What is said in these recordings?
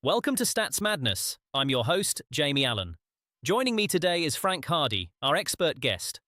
Welcome to Stats Madness. I'm your host, Jamie Allen. Joining me today is Frank Hardy, our expert guest.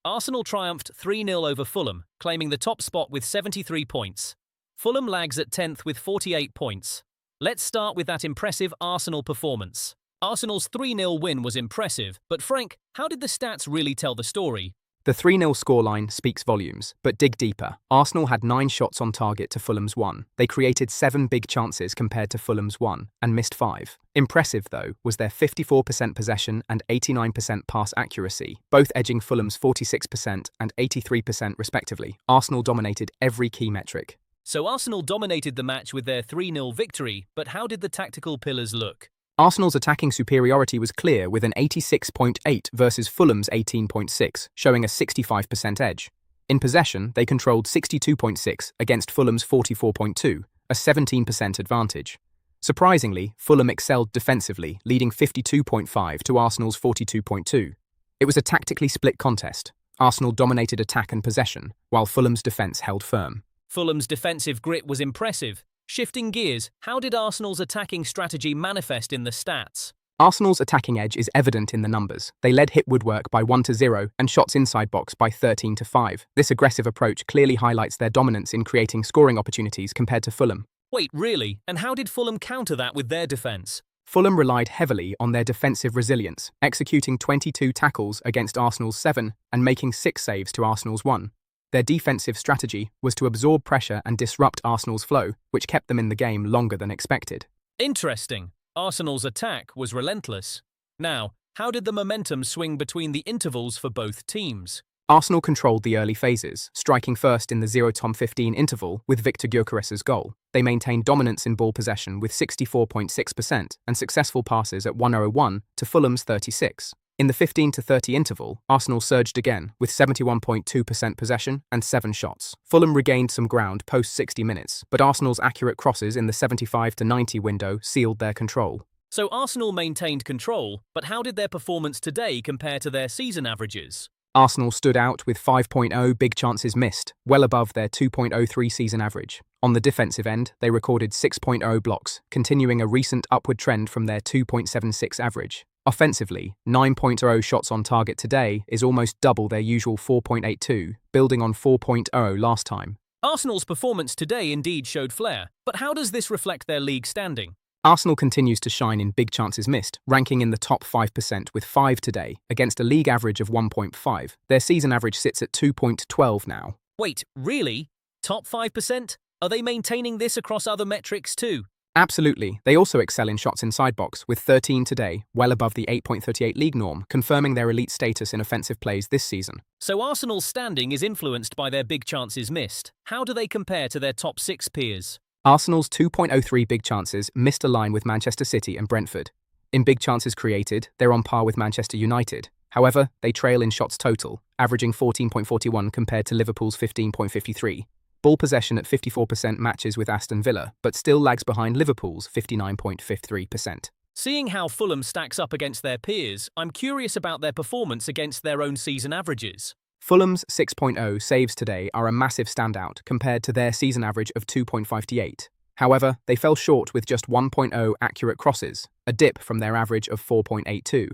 Arsenal triumphed 3-0 over Fulham, claiming the top spot with 73 points. Fulham lags at 10th with 48 points. Let's start with that impressive Arsenal performance. Arsenal's 3-0 win was impressive, but Frank, how did the stats really tell the story? The 3-0 scoreline speaks volumes, but dig deeper. Arsenal had 9 shots on target to Fulham's 1. They created 7 big chances compared to Fulham's 1, and missed 5. Impressive, though, was their 54% possession and 89% pass accuracy, both edging Fulham's 46% and 83% respectively. Arsenal dominated every key metric. So Arsenal dominated the match with their 3-0 victory, but how did the tactical pillars look? Arsenal's attacking superiority was clear with an 86.8 versus Fulham's 18.6, showing a 65% edge. In possession, they controlled 62.6 against Fulham's 44.2, a 17% advantage. Surprisingly, Fulham excelled defensively, leading 52.5 to Arsenal's 42.2. It was a tactically split contest. Arsenal dominated attack and possession, while Fulham's defence held firm. Fulham's defensive grit was impressive. Shifting gears, how did Arsenal's attacking strategy manifest in the stats? Arsenal's attacking edge is evident in the numbers. They led hit woodwork by 1-0 and shots inside box by 13-5. This aggressive approach clearly highlights their dominance in creating scoring opportunities compared to Fulham. Wait, really? And how did Fulham counter that with their defence? Fulham relied heavily on their defensive resilience, executing 22 tackles against Arsenal's 7 and making 6 saves to Arsenal's 1. Their defensive strategy was to absorb pressure and disrupt Arsenal's flow, which kept them in the game longer than expected. Interesting. Arsenal's attack was relentless. Now, how did the momentum swing between the intervals for both teams? Arsenal controlled the early phases, striking first in the 0-15 interval with Victor Gyökeres's goal. They maintained dominance in ball possession with 64.6% and successful passes at 101 to Fulham's 36. In the 15-30 interval, Arsenal surged again with 71.2% possession and 7 shots. Fulham regained some ground post 60 minutes, but Arsenal's accurate crosses in the 75-90 window sealed their control. So Arsenal maintained control, but how did their performance today compare to their season averages? Arsenal stood out with 5.0 big chances missed, well above their 2.03 season average. On the defensive end, they recorded 6.0 blocks, continuing a recent upward trend from their 2.76 average. Offensively, 9.0 shots on target today is almost double their usual 4.82, building on 4.0 last time. Arsenal's performance today indeed showed flair, but how does this reflect their league standing? Arsenal continues to shine in big chances missed, ranking in the top 5% with 5 today, against a league average of 1.5. Their season average sits at 2.12 now. Wait, really? Top 5%? Are they maintaining this across other metrics too? Absolutely. They also excel in shots inside box, with 13 today, well above the 8.38 league norm, confirming their elite status in offensive plays this season. So Arsenal's standing is influenced by their big chances missed. How do they compare to their top 6 peers? Arsenal's 2.03 big chances missed a line with Manchester City and Brentford. In big chances created, they're on par with Manchester United. However, they trail in shots total, averaging 14.41 compared to Liverpool's 15.53. Ball possession at 54% matches with Aston Villa, but still lags behind Liverpool's 59.53%. Seeing how Fulham stacks up against their peers, I'm curious about their performance against their own season averages. Fulham's 6.0 saves today are a massive standout compared to their season average of 2.58. However, they fell short with just 1.0 accurate crosses, a dip from their average of 4.82.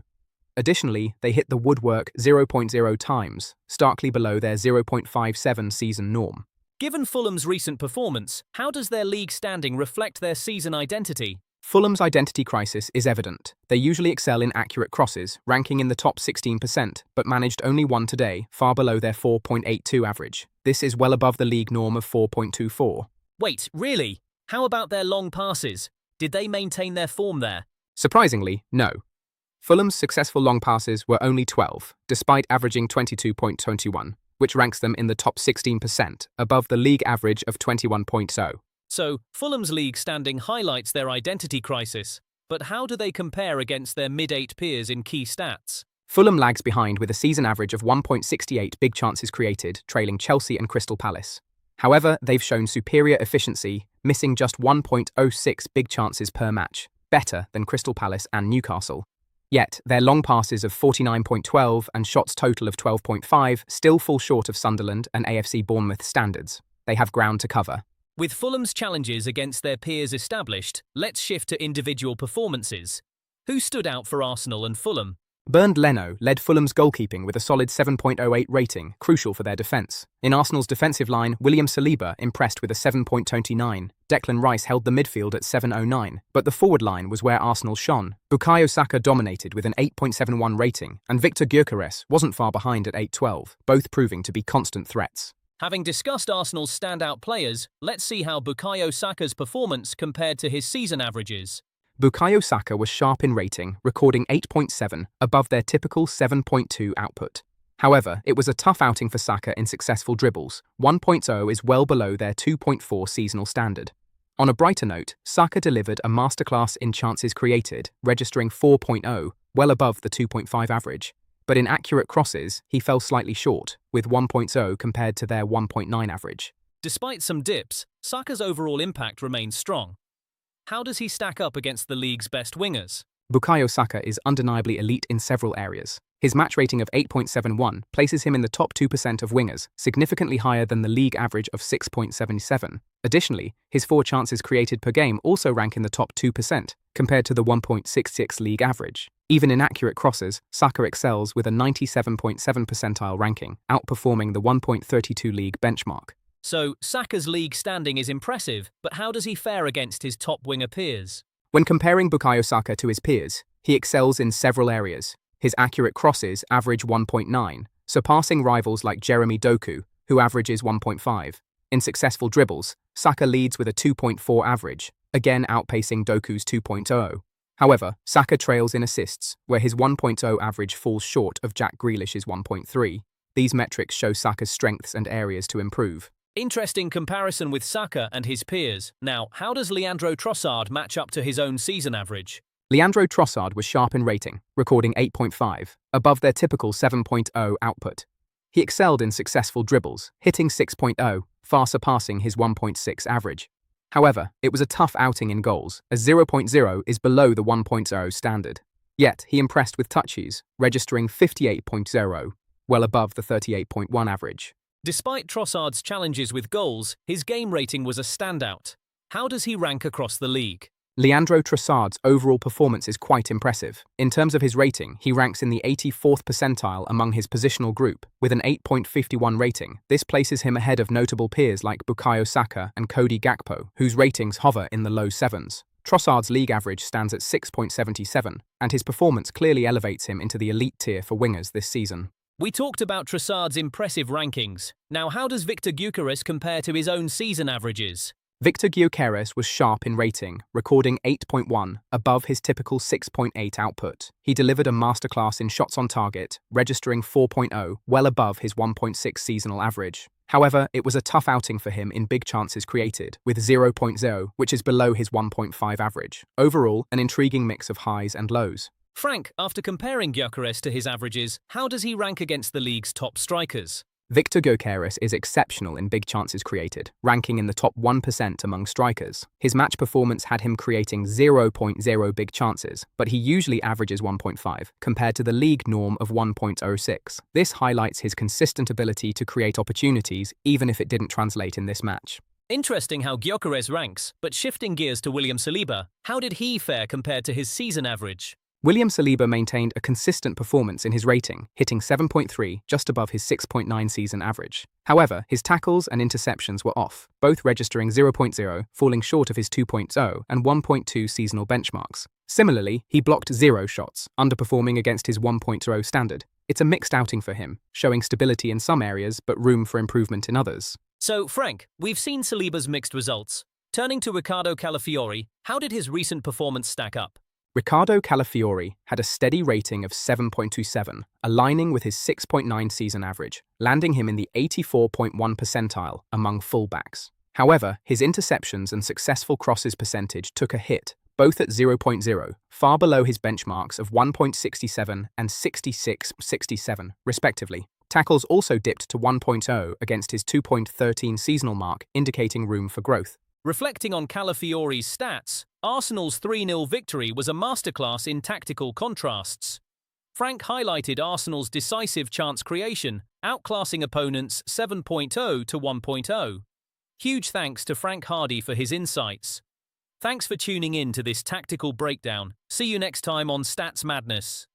Additionally, they hit the woodwork 0.0 times, starkly below their 0.57 season norm. Given Fulham's recent performance, how does their league standing reflect their season identity? Fulham's identity crisis is evident. They usually excel in accurate crosses, ranking in the top 16%, but managed only 1 today, far below their 4.82 average. This is well above the league norm of 4.24. Wait, really? How about their long passes? Did they maintain their form there? Surprisingly, no. Fulham's successful long passes were only 12, despite averaging 22.21. Which ranks them in the top 16%, above the league average of 21.0. So, Fulham's league standing highlights their identity crisis, but how do they compare against their mid-8 peers in key stats? Fulham lags behind with a season average of 1.68 big chances created, trailing Chelsea and Crystal Palace. However, they've shown superior efficiency, missing just 1.06 big chances per match, better than Crystal Palace and Newcastle. Yet, their long passes of 49.12 and shots total of 12.5 still fall short of Sunderland and AFC Bournemouth standards. They have ground to cover. With Fulham's challenges against their peers established, let's shift to individual performances. Who stood out for Arsenal and Fulham? Bernd Leno led Fulham's goalkeeping with a solid 7.08 rating, crucial for their defence. In Arsenal's defensive line, William Saliba impressed with a 7.29. Declan Rice held the midfield at 7.09, but the forward line was where Arsenal shone. Bukayo Saka dominated with an 8.71 rating, and Victor Gyökeres wasn't far behind at 8.12, both proving to be constant threats. Having discussed Arsenal's standout players, let's see how Bukayo Saka's performance compared to his season averages. Bukayo Saka was sharp in rating, recording 8.7, above their typical 7.2 output. However, it was a tough outing for Saka in successful dribbles. 1.0 is well below their 2.4 seasonal standard. On a brighter note, Saka delivered a masterclass in chances created, registering 4.0, well above the 2.5 average. But in accurate crosses, he fell slightly short, with 1.0 compared to their 1.9 average. Despite some dips, Saka's overall impact remains strong. How does he stack up against the league's best wingers? Bukayo Saka is undeniably elite in several areas. His match rating of 8.71 places him in the top 2% of wingers, significantly higher than the league average of 6.77. Additionally, his 4 chances created per game also rank in the top 2%, compared to the 1.66 league average. Even in accurate crosses, Saka excels with a 97.7 percentile ranking, outperforming the 1.32 league benchmark. So, Saka's league standing is impressive, but how does he fare against his top winger peers? When comparing Bukayo Saka to his peers, he excels in several areas. His accurate crosses average 1.9, surpassing rivals like Jeremy Doku, who averages 1.5. In successful dribbles, Saka leads with a 2.4 average, again outpacing Doku's 2.0. However, Saka trails in assists, where his 1.0 average falls short of Jack Grealish's 1.3. These metrics show Saka's strengths and areas to improve. Interesting comparison with Saka and his peers. Now, how does Leandro Trossard match up to his own season average? Leandro Trossard was sharp in rating, recording 8.5, above their typical 7.0 output. He excelled in successful dribbles, hitting 6.0, far surpassing his 1.6 average. However, it was a tough outing in goals, as 0.0 is below the 1.0 standard. Yet, he impressed with touches, registering 58.0, well above the 38.1 average. Despite Trossard's challenges with goals, his game rating was a standout. How does he rank across the league? Leandro Trossard's overall performance is quite impressive. In terms of his rating, he ranks in the 84th percentile among his positional group, with an 8.51 rating. This places him ahead of notable peers like Bukayo Saka and Cody Gakpo, whose ratings hover in the low 7s. Trossard's league average stands at 6.77, and his performance clearly elevates him into the elite tier for wingers this season. We talked about Trossard's impressive rankings. Now, how does Victor Gyökeres compare to his own season averages? Victor Gyökeres was sharp in rating, recording 8.1, above his typical 6.8 output. He delivered a masterclass in shots on target, registering 4.0, well above his 1.6 seasonal average. However, it was a tough outing for him in big chances created, with 0.0, which is below his 1.5 average. Overall, an intriguing mix of highs and lows. Frank, after comparing Gyökeres to his averages, how does he rank against the league's top strikers? Victor Gyökeres is exceptional in big chances created, ranking in the top 1% among strikers. His match performance had him creating 0.0 big chances, but he usually averages 1.5, compared to the league norm of 1.06. This highlights his consistent ability to create opportunities, even if it didn't translate in this match. Interesting how Gyökeres ranks, but shifting gears to William Saliba, how did he fare compared to his season average? William Saliba maintained a consistent performance in his rating, hitting 7.3, just above his 6.9 season average. However, his tackles and interceptions were off, both registering 0.0, falling short of his 2.0 and 1.2 seasonal benchmarks. Similarly, he blocked 0 shots, underperforming against his 1.0 standard. It's a mixed outing for him, showing stability in some areas but room for improvement in others. So, Frank, we've seen Saliba's mixed results. Turning to Riccardo Calafiori, how did his recent performance stack up? Riccardo Calafiori had a steady rating of 7.27, aligning with his 6.9 season average, landing him in the 84.1 percentile among fullbacks. However, his interceptions and successful crosses percentage took a hit, both at 0.0, far below his benchmarks of 1.67 and 66.67, respectively. Tackles also dipped to 1.0 against his 2.13 seasonal mark, indicating room for growth. Reflecting on Calafiori's stats, Arsenal's 3-0 victory was a masterclass in tactical contrasts. Frank highlighted Arsenal's decisive chance creation, outclassing opponents 7.0 to 1.0. Huge thanks to Frank Hardy for his insights. Thanks for tuning in to this tactical breakdown. See you next time on Stats Madness.